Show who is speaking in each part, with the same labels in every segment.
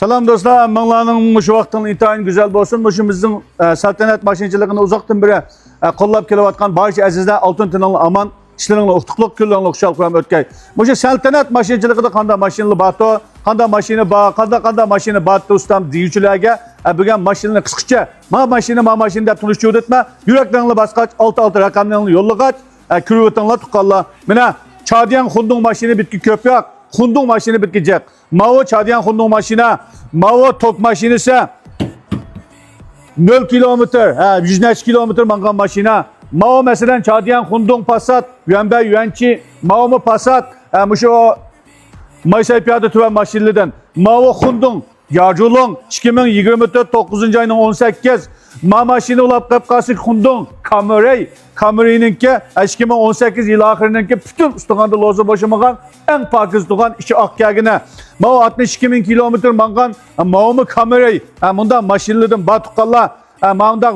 Speaker 1: Selam dostlar, manlarning şu vaqtning intayin güzel bo'lsin. Bu bizning saltanat mashinchiligini uzoqdan beri qo'llab kelayotgan barcha azizlar oltin tininglar aman, ishlaringlar utuqliq, kunlaringlar xushal qilib o'tkay. Bu saltanat mashinchiligida qanday mashinalar bor, qanday mashina bor, qanday mashina bor ustam deyuvchilarga bugun mashinani qisqacha, ma mashina deb tunishni o'rgatma. Yuraklaringlar basqach 66 raqamlarini yo'llagach, kirib o'tinglar tuqqanlar. Mana Chadian Xundung mashina bitki ko'p yo'q. Xundung mashina bitkijak. Mavo Chadian Xundung mashina, Mavo top mashinasi 0 kilometr, 100 kilometr mangan mashina. Mavo masalan Chadian Xundung Passat, Yuanbay Yuanchi, Mavo Passat, mushu Maysay piyada tuvan mashinalardan. Mavo Xundung Yarjulong 2024 9 ayning 18 ma mashina ulab qapqasi Xundung Camry'ninki 2018 yil oxirininki butun ustug'anda lo'zi boshamagan eng pokiz tugan ichi oqqagina. Mavo 62 ming kilometr mangan Mavo Camry bunda mashinalardan batuqqanlar manda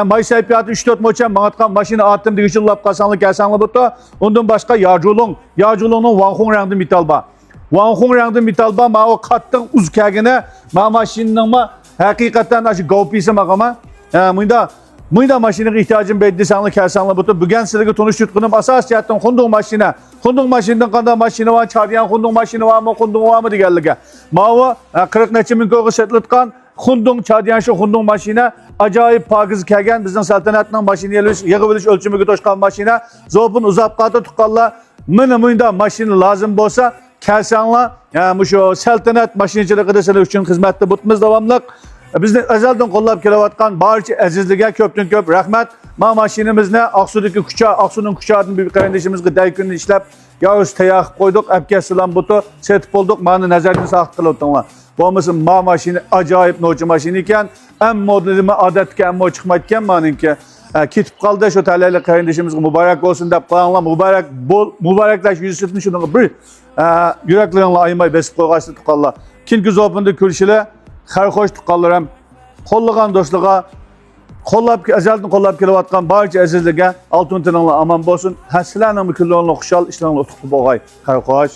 Speaker 1: Maysay piyada 3-4 mo'cha mangatgan mashina atdim degichi ulab qasanglar kelsanlar bo'pti. Undan boshqa Yarjulongning Wanhong rangli metal bor. Wanhong rangli metal bor, mavo qattiq uzkagina ma mashinaning haqiqatan shu govpisi maqama. Bunda mashinaga ehtiyojim bedi sanlar kelsanlar bo'pti. Bugun sizlarga tonish tutqinim asos jihatdan Xundung mashina. Xundung mashinadan qanday mashina bor, Chadian Xundung mashina bormi, Xundung bormi deganlarga. Mavo 40 necha ming ko'g'i sotilgan Xundung Chadian shu Xundung mashina ajoyib pokiz kelgan bizning saltanatning mashina yig'ib olish o'lchamiga to'shgan mashina. Zobun uzab qatı tuqqanlar. Bunda mashina lozim bo'lsa kelsanlar, shu saltanat mashinchiligida sizlar uchun xizmatda bo'lamiz davomli. Bizni azaldan qo'llab kelayotgan barcha azizlarga ko'pdan ko'p rahmat. Ma mashinamizni Aqsuning kuchadin bir qarindishimizga daykuni ishlab, yog'iz tayaq qo'ydik, abkasilan butu setib oldik. Meni nazaringizni saqt qilib o'tinglar. Bo'lmasa ma mashina ajoyib no'chi mashina ekan, ham modelimi odatga ammo chiqmayotgan meniki. Ketib qoldi shu talayli qarindishimizga muborak bo'lsin deb qo'yinglar. Mubaraklash yuzini shunga bir yuraklaringlar aymay besib qo'yg'asiz tuqqanlar. Kinki zopinda ko'rishlar xar xo'sh tuqqanlar ham qo'llagan do'stlarga azaldan qo'llab kelayotgan barcha azizlarga oltin tininglar aman bo'lsin. Sizlarning kunlaringlar xushal, ishlaringlar utuqli bo'lg'ay. Xar xo'sh.